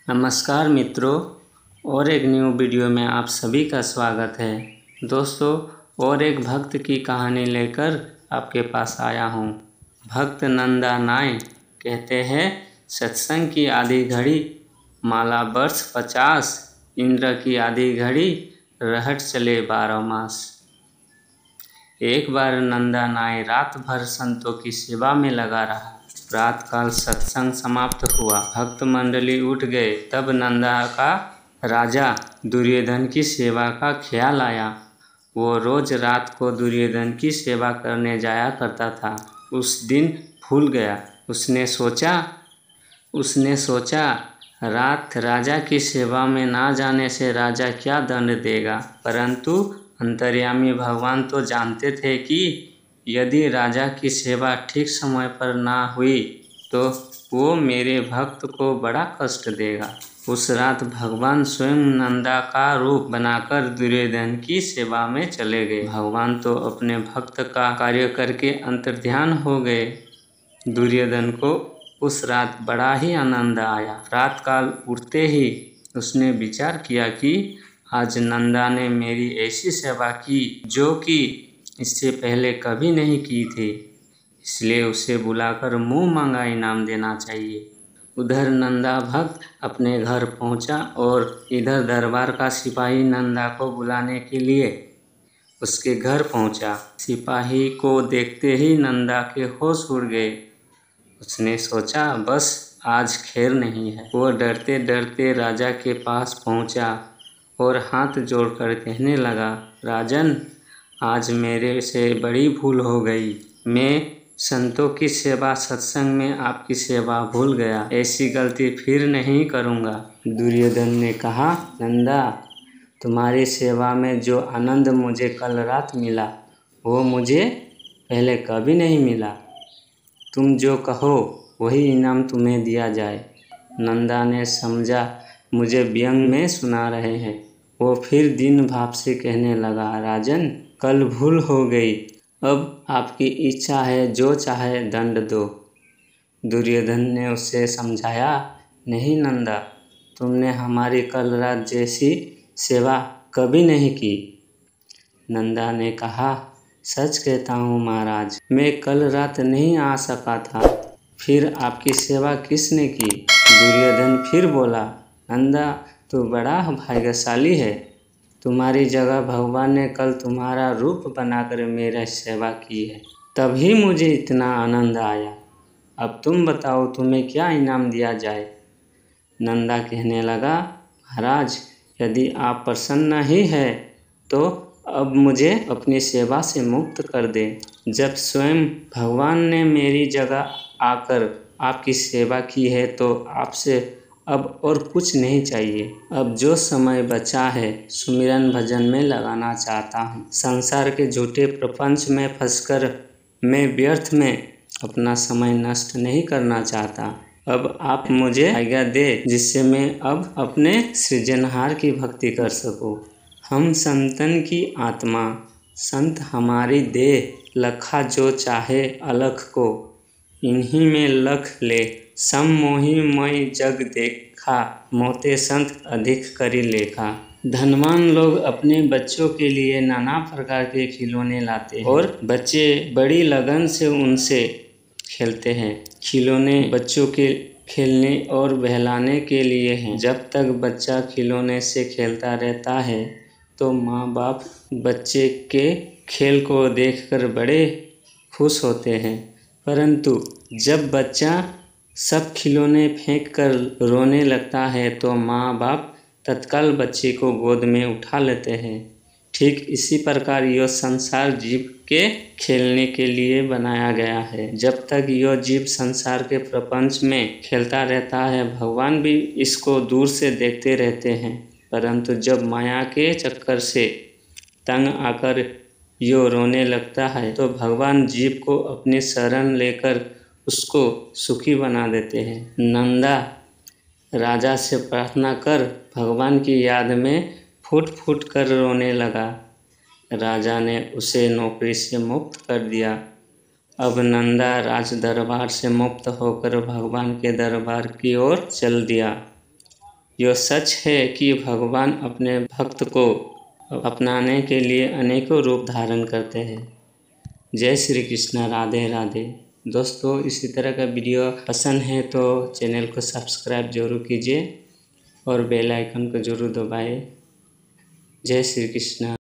नमस्कार मित्रों, और एक न्यू वीडियो में आप सभी का स्वागत है। दोस्तों, और एक भक्त की कहानी लेकर आपके पास आया हूँ। भक्त नंदा नाय कहते हैं, सत्संग की आधी घड़ी माला वर्ष 50, इंद्र की आधी घड़ी रहट चले 12 मास। एक बार नंदा नाय रात भर संतों की सेवा में लगा रहा। रात काल सत्संग समाप्त हुआ, भक्त मंडली उठ गए। तब नंदा का राजा दुर्योधन की सेवा का ख्याल आया। वो रोज रात को दुर्योधन की सेवा करने जाया करता था। उस दिन भूल गया। उसने सोचा रात राजा की सेवा में ना जाने से राजा क्या दंड देगा। परंतु अंतर्यामी भगवान तो जानते थे कि यदि राजा की सेवा ठीक समय पर ना हुई तो वो मेरे भक्त को बड़ा कष्ट देगा। उस रात भगवान स्वयं नंदा का रूप बनाकर दुर्योधन की सेवा में चले गए। भगवान तो अपने भक्त का कार्य करके अंतर्ध्यान हो गए। दुर्योधन को उस रात बड़ा ही आनंद आया। रात काल उठते ही उसने विचार किया कि आज नंदा ने मेरी ऐसी सेवा की जो कि इससे पहले कभी नहीं की थी, इसलिए उसे बुलाकर मुंह मांगा इनाम देना चाहिए। उधर नंदा भक्त अपने घर पहुंचा और इधर दरबार का सिपाही नंदा को बुलाने के लिए उसके घर पहुंचा। सिपाही को देखते ही नंदा के होश उड़ गए। उसने सोचा बस आज खैर नहीं है। वो डरते डरते राजा के पास पहुंचा और हाथ जोड़कर कहने लगा, राजन, आज मेरे से बड़ी भूल हो गई। मैं संतों की सेवा सत्संग में आपकी सेवा भूल गया। ऐसी गलती फिर नहीं करूँगा। दुर्योधन ने कहा, नंदा, तुम्हारी सेवा में जो आनंद मुझे कल रात मिला वो मुझे पहले कभी नहीं मिला। तुम जो कहो वही इनाम तुम्हें दिया जाए। नंदा ने समझा मुझे व्यंग में सुना रहे हैं। वो फिर दीन भाव से कहने लगा, राजन, कल भूल हो गई। अब आपकी इच्छा है, जो चाहे दंड दो। दुर्योधन ने उसे समझाया, नहीं नंदा, तुमने हमारी कल रात जैसी सेवा कभी नहीं की। नंदा ने कहा, सच कहता हूँ महाराज, मैं कल रात नहीं आ सका था। फिर आपकी सेवा किसने की? दुर्योधन फिर बोला, नंदा, तू बड़ा भाग्यशाली है। तुम्हारी जगह भगवान ने कल तुम्हारा रूप बनाकर मेरी सेवा की है, तभी मुझे इतना आनंद आया। अब तुम बताओ तुम्हें क्या इनाम दिया जाए। नंदा कहने लगा, महाराज, यदि आप प्रसन्न ही है तो अब मुझे अपनी सेवा से मुक्त कर दें। जब स्वयं भगवान ने मेरी जगह आकर आपकी सेवा की है तो आपसे अब और कुछ नहीं चाहिए। अब जो समय बचा है सुमिरन भजन में लगाना चाहता हूँ। संसार के झूठे प्रपंच में फंसकर मैं व्यर्थ में अपना समय नष्ट नहीं करना चाहता। अब आप मुझे आज्ञा दे जिससे मैं अब अपने सृजनहार की भक्ति कर सकूँ। हम संतन की आत्मा, संत हमारी देह, लखा जो चाहे अलख को, इन्हीं में लख ले। सम मोहि मई जग देखा, मोते संत अधिक करी लेखा। धनवान लोग अपने बच्चों के लिए नाना प्रकार के खिलौने लाते हैं और बच्चे बड़ी लगन से उनसे खेलते हैं। खिलौने बच्चों के खेलने और बहलाने के लिए हैं। जब तक बच्चा खिलौने से खेलता रहता है तो माँ बाप बच्चे के खेल को देखकर बड़े खुश होते हैं, परंतु जब बच्चा सब खिलौने फेंक कर रोने लगता है तो माँ बाप तत्काल बच्चे को गोद में उठा लेते हैं। ठीक इसी प्रकार यह संसार जीव के खेलने के लिए बनाया गया है। जब तक यह जीव संसार के प्रपंच में खेलता रहता है, भगवान भी इसको दूर से देखते रहते हैं, परंतु जब माया के चक्कर से तंग आकर यो रोने लगता है तो भगवान जीव को अपनी शरण लेकर उसको सुखी बना देते हैं। नंदा राजा से प्रार्थना कर भगवान की याद में फूट फूट कर रोने लगा। राजा ने उसे नौकरी से मुक्त कर दिया। अब नंदा राज दरबार से मुक्त होकर भगवान के दरबार की ओर चल दिया। यह सच है कि भगवान अपने भक्त को अपनाने के लिए अनेकों रूप धारण करते हैं। जय श्री कृष्ण, राधे राधे। दोस्तों, इसी तरह का वीडियो पसंद है तो चैनल को सब्सक्राइब जरूर कीजिए और बेल आइकन को जरूर दबाएं। जय श्री कृष्ण।